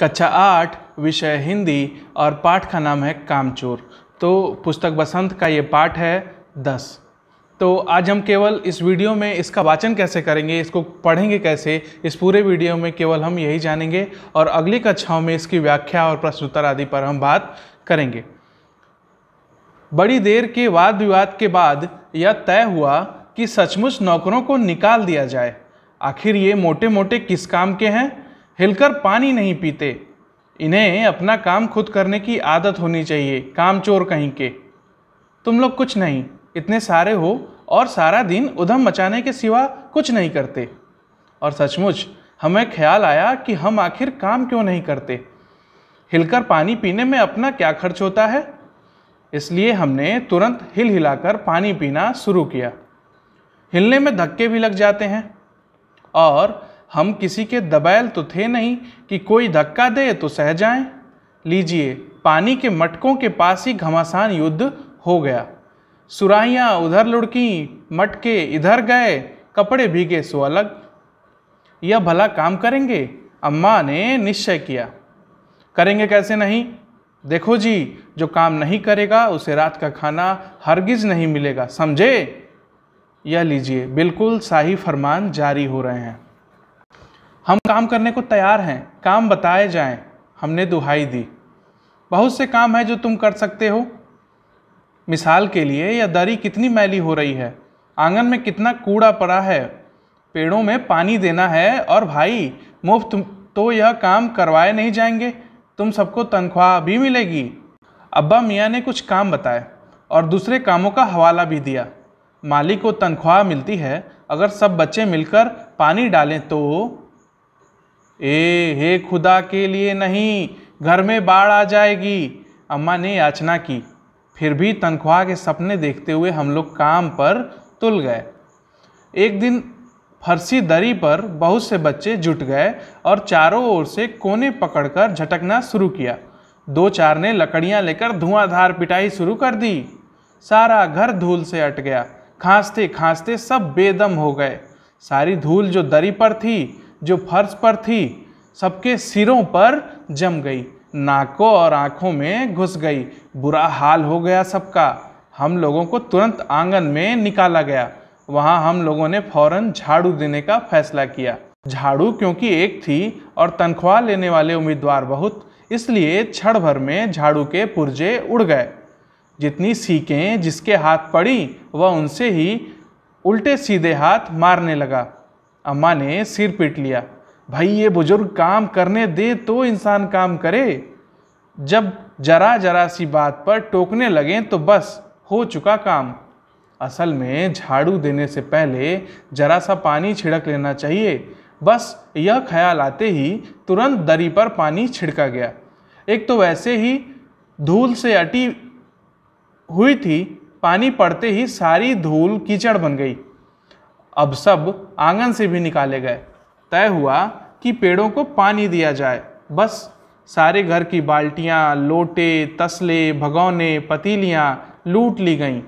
कक्षा 8 विषय हिंदी और पाठ का नाम है कामचोर। तो पुस्तक बसंत का ये पाठ है 10। तो आज हम केवल इस वीडियो में इसका वाचन कैसे करेंगे, इसको पढ़ेंगे कैसे, इस पूरे वीडियो में केवल हम यही जानेंगे और अगली कक्षाओं में इसकी व्याख्या और प्रश्नोत्तर आदि पर हम बात करेंगे। बड़ी देर के वाद विवाद के बाद यह तय हुआ कि सचमुच नौकरों को निकाल दिया जाए। आखिर ये मोटे मोटे किस काम के हैं? हिलकर पानी नहीं पीते। इन्हें अपना काम खुद करने की आदत होनी चाहिए। कामचोर कहीं के। तुम लोग कुछ नहीं, इतने सारे हो और सारा दिन उधम मचाने के सिवा कुछ नहीं करते। और सचमुच हमें ख्याल आया कि हम आखिर काम क्यों नहीं करते। हिलकर पानी पीने में अपना क्या खर्च होता है, इसलिए हमने तुरंत हिल हिलाकर पानी पीना शुरू किया। हिलने में धक्के भी लग जाते हैं और हम किसी के दबैल तो थे नहीं कि कोई धक्का दे तो सह जाएं। लीजिए, पानी के मटकों के पास ही घमासान युद्ध हो गया। सुराहियां उधर लुढ़की, मटके इधर गए, कपड़े भीगे सो अलग। यह भला काम करेंगे? अम्मा ने निश्चय किया। करेंगे कैसे नहीं? देखो जी, जो काम नहीं करेगा उसे रात का खाना हरगिज नहीं मिलेगा, समझे? यह लीजिए, बिल्कुल शाही फरमान जारी हो रहे हैं। हम काम करने को तैयार हैं, काम बताए जाएं। हमने दुहाई दी। बहुत से काम है जो तुम कर सकते हो। मिसाल के लिए, यह दरी कितनी मैली हो रही है, आंगन में कितना कूड़ा पड़ा है, पेड़ों में पानी देना है। और भाई, मुफ्त तो यह काम करवाए नहीं जाएंगे, तुम सबको तनख्वाह भी मिलेगी। अब्बा मियाँ ने कुछ काम बताए और दूसरे कामों का हवाला भी दिया। मालिक को तनख्वाह मिलती है, अगर सब बच्चे मिलकर पानी डालें तो। हे खुदा के लिए नहीं, घर में बाढ़ आ जाएगी, अम्मा ने याचना की। फिर भी तनख्वाह के सपने देखते हुए हम लोग काम पर तुल गए। एक दिन फरसी दरी पर बहुत से बच्चे जुट गए और चारों ओर से कोने पकड़कर झटकना शुरू किया। 2-4 ने लकड़ियां लेकर धुआंधार पिटाई शुरू कर दी। सारा घर धूल से अट गया। खांसते खांसते सब बेदम हो गए। सारी धूल जो दरी पर थी, जो फर्श पर थी, सबके सिरों पर जम गई, नाकों और आंखों में घुस गई। बुरा हाल हो गया सबका। हम लोगों को तुरंत आंगन में निकाला गया। वहां हम लोगों ने फौरन झाड़ू देने का फैसला किया। झाड़ू क्योंकि एक थी और तनख्वाह लेने वाले उम्मीदवार बहुत, इसलिए क्षण भर में झाड़ू के पुर्जे उड़ गए। जितनी सीखें जिसके हाथ पड़ी वह उनसे ही उल्टे सीधे हाथ मारने लगा। अम्मा ने सिर पीट लिया। भाई, ये बुजुर्ग काम करने दे तो इंसान काम करे। जब जरा जरा सी बात पर टोकने लगें तो बस हो चुका काम। असल में झाड़ू देने से पहले जरा सा पानी छिड़क लेना चाहिए। बस यह ख्याल आते ही तुरंत दरी पर पानी छिड़का गया। एक तो वैसे ही धूल से अटी हुई थी, पानी पड़ते ही सारी धूल कीचड़ बन गई। अब सब आंगन से भी निकाले गए। तय हुआ कि पेड़ों को पानी दिया जाए। बस सारे घर की बाल्टियां, लोटे, तसले, भगोने, पतीलियां लूट ली गईं।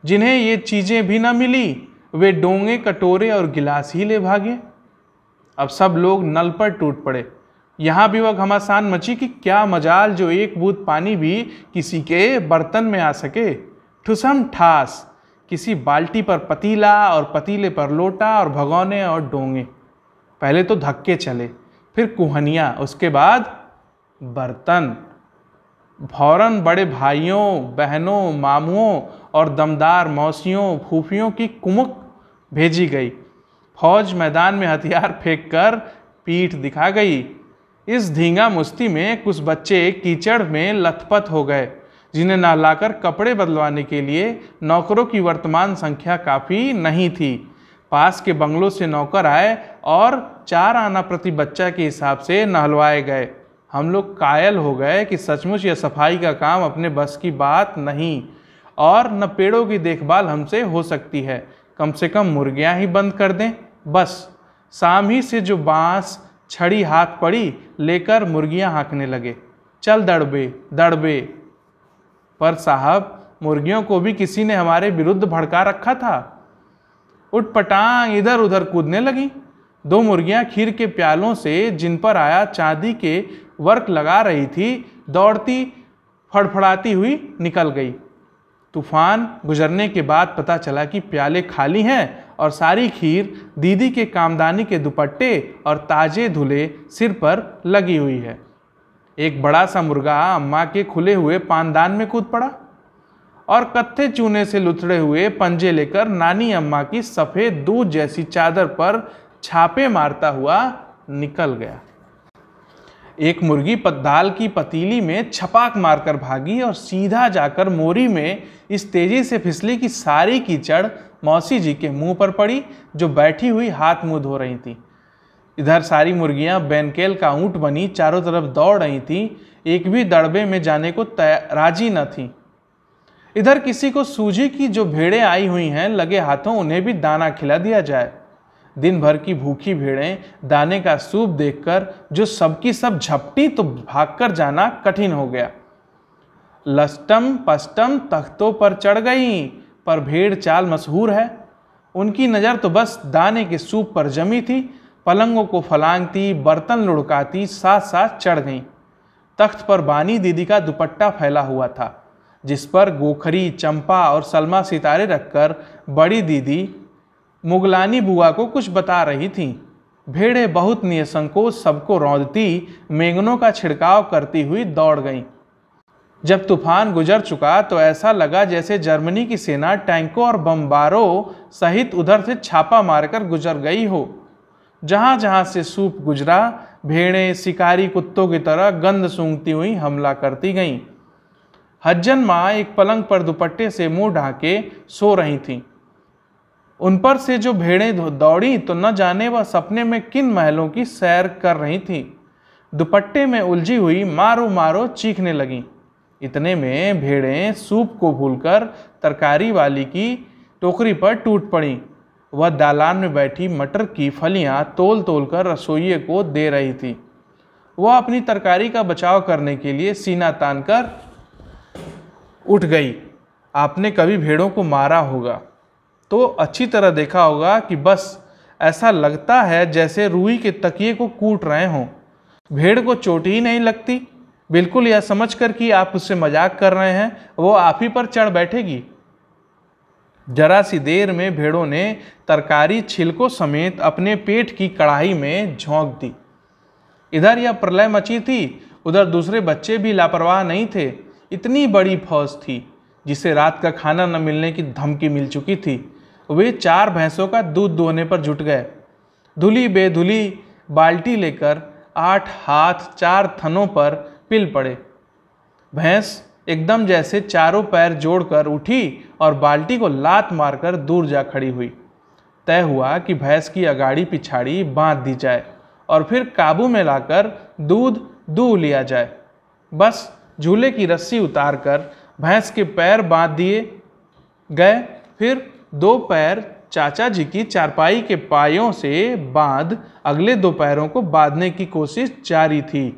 जिन्हें ये चीज़ें भी न मिली वे डोंगे, कटोरे और गिलास ही ले भागे। अब सब लोग नल पर टूट पड़े। यहाँ भी वह घमासान मची कि क्या मजाल जो एक बूंद पानी भी किसी के बर्तन में आ सके। ठुसम ठास, किसी बाल्टी पर पतीला और पतीले पर लोटा और भगोने और डोंगे। पहले तो धक्के चले, फिर कुहनियाँ, उसके बाद बर्तन। फौरन बड़े भाइयों, बहनों, मामुओं और दमदार मौसियों, फूफियों की कुमुक भेजी गई। फौज मैदान में हथियार फेंककर पीठ दिखा गई। इस धींगा मुश्ती में कुछ बच्चे कीचड़ में लथपथ हो गए, जिन्हें नहलाकर कपड़े बदलवाने के लिए नौकरों की वर्तमान संख्या काफ़ी नहीं थी। पास के बंगलों से नौकर आए और 4 आना प्रति बच्चा के हिसाब से नहलवाए गए। हम लोग कायल हो गए कि सचमुच यह सफाई का काम अपने बस की बात नहीं और न पेड़ों की देखभाल हमसे हो सकती है। कम से कम मुर्गियां ही बंद कर दें। बस शाम ही से जो बांस छड़ी हाथ पड़ी लेकर मुर्गियां हाँकने लगे। चल दड़बे दड़बे। पर साहब, मुर्गियों को भी किसी ने हमारे विरुद्ध भड़का रखा था। उठपटांग इधर उधर कूदने लगी। 2 मुर्गियां खीर के प्यालों से जिन पर आया चांदी के वर्क लगा रही थी, दौड़ती फड़फड़ाती हुई निकल गई। तूफान गुजरने के बाद पता चला कि प्याले खाली हैं और सारी खीर दीदी के कामदानी के दुपट्टे और ताजे धुले सिर पर लगी हुई है। एक बड़ा सा मुर्गा अम्मा के खुले हुए पानदान में कूद पड़ा और कत्थे चूने से लुथड़े हुए पंजे लेकर नानी अम्मा की सफेद दूध जैसी चादर पर छापे मारता हुआ निकल गया। एक मुर्गी दाल की पतीली में छपाक मारकर भागी और सीधा जाकर मोरी में इस तेजी से फिसली कि सारी कीचड़ मौसी जी के मुंह पर पड़ी, जो बैठी हुई हाथ मुंह धो रही थी। इधर सारी मुर्गियां बैनकेल का ऊंट बनी चारों तरफ दौड़ रही थीं, एक भी दड़बे में जाने को राजी न थी। इधर किसी को सूझी कि जो भेड़ें आई हुई हैं, लगे हाथों उन्हें भी दाना खिला दिया जाए। दिन भर की भूखी भेड़ें दाने का सूप देखकर जो सबकी सब झपटी तो भागकर जाना कठिन हो गया। लस्टम पस्टम तख्तों पर चढ़ गईं, पर भेड़ चाल मशहूर है। उनकी नज़र तो बस दाने के सूप पर जमी थी। पलंगों को फलांगती, बर्तन लुढ़काती साथ साथ चढ़ गईं। तख्त पर बानी दीदी का दुपट्टा फैला हुआ था, जिस पर गोखरी, चंपा और सलमा सितारे रखकर बड़ी दीदी मुगलानी बुआ को कुछ बता रही थीं। भेड़ें बहुत निसंकोच सबको रौंदती, मेंगनों का छिड़काव करती हुई दौड़ गईं। जब तूफान गुजर चुका तो ऐसा लगा जैसे जर्मनी की सेना टैंकों और बमबारों सहित उधर से छापा मारकर गुजर गई हो। जहां जहां से सूप गुजरा, भेड़ें शिकारी कुत्तों की तरह गंध सूंघती हुई हमला करती गईं। हज्जन माँ एक पलंग पर दुपट्टे से मुंह ढाके सो रही थीं। उन पर से जो भेड़ें दौड़ी तो न जाने वह सपने में किन महलों की सैर कर रही थीं। दुपट्टे में उलझी हुई मारो मारो चीखने लगीं। इतने में भेड़ें सूप को भूलकर तरकारी वाली की टोकरी पर टूट पड़ीं। वह दालान में बैठी मटर की फलियां तोल तोल कर रसोइये को दे रही थी। वह अपनी तरकारी का बचाव करने के लिए सीना तान कर उठ गई। आपने कभी भेड़ों को मारा होगा तो अच्छी तरह देखा होगा कि बस ऐसा लगता है जैसे रुई के तकिए को कूट रहे हों। भेड़ को चोट ही नहीं लगती। बिल्कुल यह समझकर कि आप उससे मजाक कर रहे हैं, वो आप ही पर चढ़ बैठेगी। जरा सी देर में भेड़ों ने तरकारी छिलकों समेत अपने पेट की कढ़ाई में झोंक दी। इधर यह प्रलय मची थी, उधर दूसरे बच्चे भी लापरवाह नहीं थे। इतनी बड़ी फौज थी जिसे रात का खाना न मिलने की धमकी मिल चुकी थी। वे 4 भैंसों का दूध दोहने पर जुट गए। धुली बेधुली बाल्टी लेकर 8 हाथ 4 थनों पर पिल पड़े। भैंस एकदम जैसे चारों पैर जोड़कर उठी और बाल्टी को लात मारकर दूर जा खड़ी हुई। तय हुआ कि भैंस की अगाड़ी पिछाड़ी बांध दी जाए और फिर काबू में लाकर दूध दूह लिया जाए। बस झूले की रस्सी उतारकर भैंस के पैर बांध दिए गए। फिर 2 पैर चाचा जी की चारपाई के पायों से बांध अगले 2 पैरों को बांधने की कोशिश जारी थी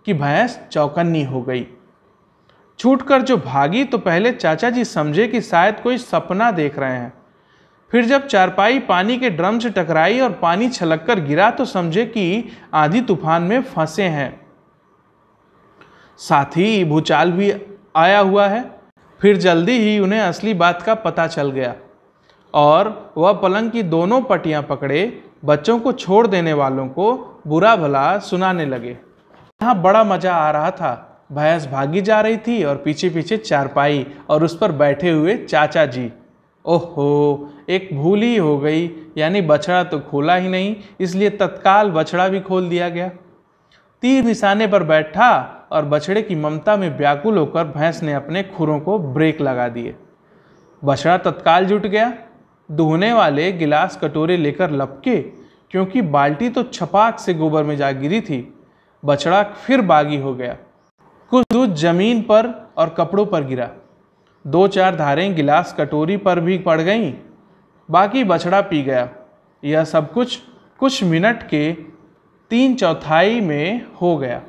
कि भैंस चौकन्नी हो गई। छूटकर जो भागी तो पहले चाचा जी समझे कि शायद कोई सपना देख रहे हैं। फिर जब चारपाई पानी के ड्रम से टकराई और पानी छलककर गिरा तो समझे कि आंधी तूफान में फंसे हैं, साथ ही भूचाल भी आया हुआ है। फिर जल्दी ही उन्हें असली बात का पता चल गया और वह पलंग की दोनों पटियां पकड़े बच्चों को छोड़ देने वालों को बुरा भला सुनाने लगे। यहाँ बड़ा मजा आ रहा था। भैंस भागी जा रही थी और पीछे पीछे चारपाई और उस पर बैठे हुए चाचा जी। ओहो, एक भूल ही हो गई, यानी बछड़ा तो खोला ही नहीं, इसलिए तत्काल बछड़ा भी खोल दिया गया। तीर निशाने पर बैठा और बछड़े की ममता में व्याकुल होकर भैंस ने अपने खुरों को ब्रेक लगा दिए। बछड़ा तत्काल जुट गया। दूहने वाले गिलास कटोरे लेकर लपके, क्योंकि बाल्टी तो छपाक से गोबर में जा गिरी थी। बछड़ा फिर बागी हो गया। कुछ दूध जमीन पर और कपड़ों पर गिरा। 2-4 धारें गिलास कटोरी पर भी पड़ गईं। बाकी बछड़ा पी गया। यह सब कुछ मिनट के 3/4 में हो गया।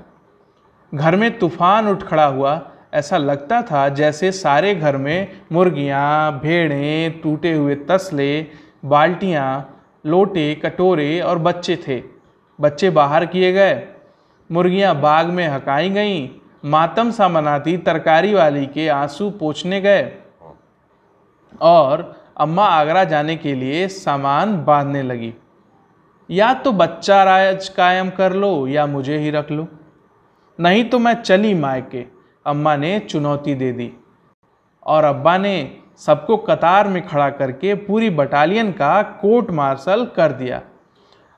घर में तूफान उठ खड़ा हुआ। ऐसा लगता था जैसे सारे घर में मुर्गियाँ, भेड़ें, टूटे हुए तसले, बाल्टियाँ, लोटे, कटोरे और बच्चे थे। बच्चे बाहर किए गए। मुर्गियां बाग में हकाई गईं, मातम सा मनाती तरकारी वाली के आंसू पोंछने गए और अम्मा आगरा जाने के लिए सामान बांधने लगी। या तो बच्चा राज कायम कर लो या मुझे ही रख लो, नहीं तो मैं चली मायके, अम्मा ने चुनौती दे दी। और अब्बा ने सबको कतार में खड़ा करके पूरी बटालियन का कोर्ट मार्शल कर दिया।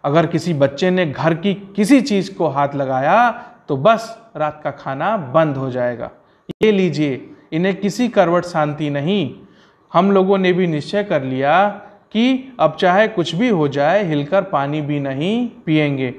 अगर किसी बच्चे ने घर की किसी चीज़ को हाथ लगाया तो बस रात का खाना बंद हो जाएगा। ये लीजिए, इन्हें किसी करवट शांति नहीं। हम लोगों ने भी निश्चय कर लिया कि अब चाहे कुछ भी हो जाए हिलकर पानी भी नहीं पिएंगे।